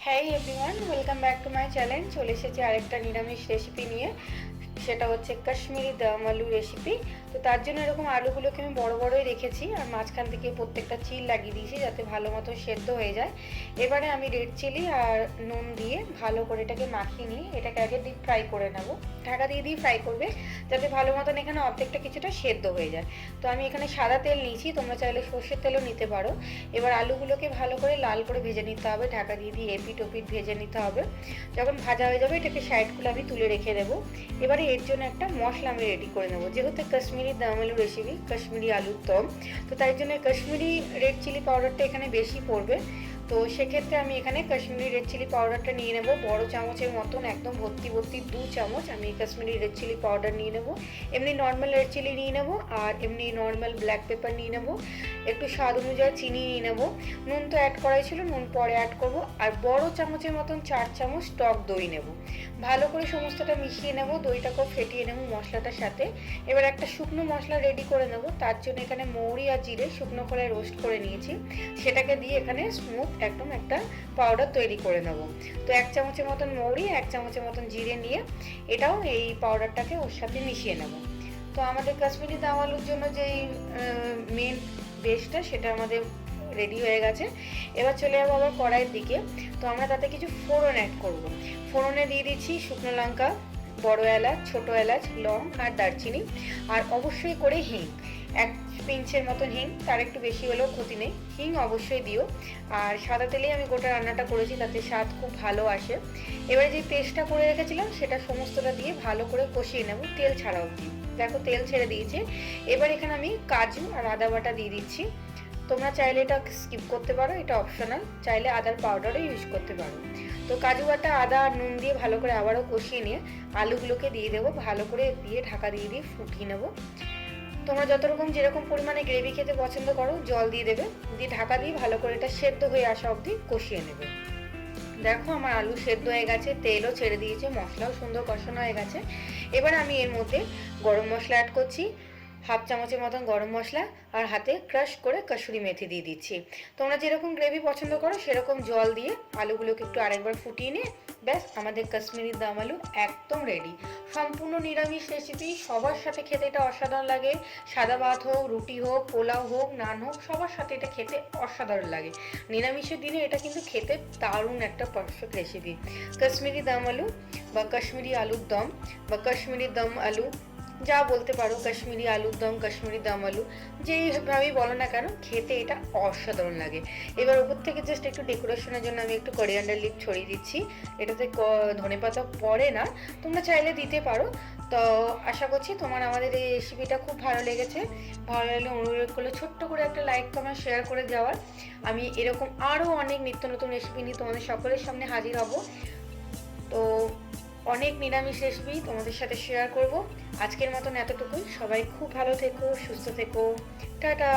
হ্যাঁ everyone, welcome back to my channel. চলে এসেছি আরেকটা নিরামিষ রেসিপি নিয়ে। সেটা হচ্ছে কাশ্মীরি দম আলু রেসিপি। তো তার জন্য এরকম আলুগুলোকে আমি বড় বড়ই রেখেছি আর মাঝখান থেকে প্রত্যেকটা চিল লাগিয়ে দিয়েছি যাতে ভালো মতো সেদ্ধ হয়ে যায়। এবারে আমি রেড চিলি আর নুন দিয়ে ভালো করে এটাকে মাখিয়ে নিয়ে এটাকে আগে ডিপ ফ্রাই করে নেব। ঢাকা দিয়ে ফ্রাই করবে যাতে ভালো মতন এখানে অর্ধেকটা কিছুটা সেদ্ধ হয়ে যায়। তো আমি এখানে সাদা তেল নিয়েছি, তোমরা চাইলে সর্ষের তেলও নিতে পারো। এবার আলুগুলোকে ভালো করে লাল করে ভেজে নিতে হবে, ঢাকা দিয়ে এপিট ওপিট ভেজে নিতে হবে। যখন ভাজা হয়ে যাবে এটাকে সাইডগুলো আমি তুলে রেখে দেবো। এবারে এর জন্য একটা মশলা আমি রেডি করে নেবো। যেহেতু কাশ্মীরি দম আলু রেসিপি, কাশ্মীরি আলুর দম, তো তাই জন্য কাশ্মীরি রেড চিলি পাউডারটা এখানে বেশি পড়বে। তো সেক্ষেত্রে আমি এখানে কাশ্মীরি রেড চিলি পাউডারটা নিয়ে নেব বড় চামচের মতন, একদম ভর্তি ভর্তি 2 চামচ আমি কাশ্মীরি রেড চিলি পাউডার নিয়ে নেব। এমনি নর্মাল রেড চিলি নিয়ে নেব আর এমনি নর্মাল ব্ল্যাক পেপার নিয়ে নেব। একটু স্বাদ অনুযায়ী চিনি নিয়ে নেব। নুন তো অ্যাড করাই ছিল, নুন পরে অ্যাড করব। আর বড় চামচের মতন 4 চামচ টক দই নেব। ভালো করে সমস্তটা মিশিয়ে নেব, দইটাকেও ফেটিয়ে নেব মশলাটার সাথে। এবার একটা শুকনো মশলা রেডি করে নেব। তার জন্য এখানে মৌরি আর জিরে শুকনো খোলায় রোস্ট করে নিয়েছি, সেটাকে দিয়ে এখানে স্মুথ একদম একটা পাউডার তৈরি করে নেব। তো 1 চামচের মতন মৌরি, 1 চামচের মতন জিরে নিয়ে এটাও এই পাউডারটাকে ওর সাথে মিশিয়ে নেব। তো আমাদের কাশ্মীরি দম আলুর জন্য যেই মেন বেসটা সেটা আমাদের রেডি হয়ে গেছে। এবার চলে যাবো আবার কড়াইয়ের দিকে। তো আমরা তাতে কিছু ফোড়ন অ্যাড করব। ফোড়নে দিয়ে দিচ্ছি শুকনো লঙ্কা, বড় এলাচ, ছোট এলাচ, লং আর দারচিনি, আর অবশ্যই করে হিং। 1 পিঞ্চের মতন হিং, তার একটু বেশি হলেও ক্ষতি নেই, হিং অবশ্যই দিও। আর সাদা তেলেই আমি গোটা রান্নাটা করেছি, তাতে স্বাদ খুব ভালো আসে। এবারে যে পেস্টটা করে রেখেছিলাম সেটা সমস্তটা দিয়ে ভালো করে কষিয়ে নেব তেল ছাড়া অবধি। দেখো তেল ছেড়ে দিয়েছে। এবার এখানে আমি কাজু আর আদা বাটা দিয়ে দিচ্ছি। তোমরা চাইলে এটা স্কিপ করতে পারো, এটা অপশনাল, চাইলে আদার পাউডারও ইউজ করতে পারো। তো কাজু বাটা, আদা আর নুন দিয়ে ভালো করে আবারও কষিয়ে নিয়ে আলুগুলোকে দিয়ে দেবো, ভালো করে দিয়ে ঢাকা দিয়ে ফুটিয়ে নেবো। তোমরা যত রকম যেরকম পরিমাণে গ্রেভি খেতে পছন্দ করো জল দিয়ে দেবে, দিয়ে ঢাকা দিয়ে ভালো করে এটা সেদ্ধ হয়ে আসা অবধি কষিয়ে নেবে। দেখো আমার আলু সেদ্ধ হয়ে গেছে, তেলও ছেড়ে দিয়েছে, মশলাও সুন্দর কষানো হয়ে গেছে। এবার আমি এর মধ্যে গরম মশলা অ্যাড করছি, 1/2 চামচের মতন গরম মশলা, আর হাতে ক্রাশ করে কসুরি মেথি দিয়ে দিচ্ছি। তোমরা যেরকম গ্রেভি পছন্দ করো সেরকম জল দিয়ে আলুগুলোকে একটু আরেকবার ফুটিয়ে নিয়ে ব্যাস আমাদের কাশ্মীরি দম আলু একদম রেডি। সম্পূর্ণ নিরামিষ রেসিপি, সবার সাথে খেতে এটা অসাধারণ লাগে। সাদা ভাত হোক, রুটি হোক, পোলাও হোক, নান হোক, সবার সাথে এটা খেতে অসাধারণ লাগে। নিরামিষের দিনে এটা কিন্তু খেতে দারুণ একটা পারফেক্ট রেসিপি। কাশ্মীরি দম আলু বা কাশ্মীরি আলুর দম বা কাশ্মীরি দম আলু যা বলতে পারো, কাশ্মীরি আলুর দম, কাশ্মীরি দম আলু, যেইভাবেই বলো না কেন খেতে এটা অসাধারণ লাগে। এবার ওপর থেকে জাস্ট একটু ডেকোরেশনের জন্য আমি একটু কোরিয়ান্ডার লিভ ছড়িয়ে দিচ্ছি। এটাতে ধনেপাতা পড়ে না, তোমরা চাইলে দিতে পারো। তো আশা করছি তোমার আমাদের এই রেসিপিটা খুব ভালো লেগেছে। ভালো লাগলে অনুরোধ করলে ছোট্ট করে একটা লাইক কমেন্ট শেয়ার করে যাওয়ার। আমি এরকম আরও অনেক নিত্য নতুন রেসিপি নিয়ে তোমাদের সকলের সামনে হাজির হব। তো অনেক নিরামিষ রেসিপি তোমাদের সাথে শেয়ার করব। আজকের মতন এতটুকুই। সবাই খুব ভালো থেকো, সুস্থ থেকো। টাটা।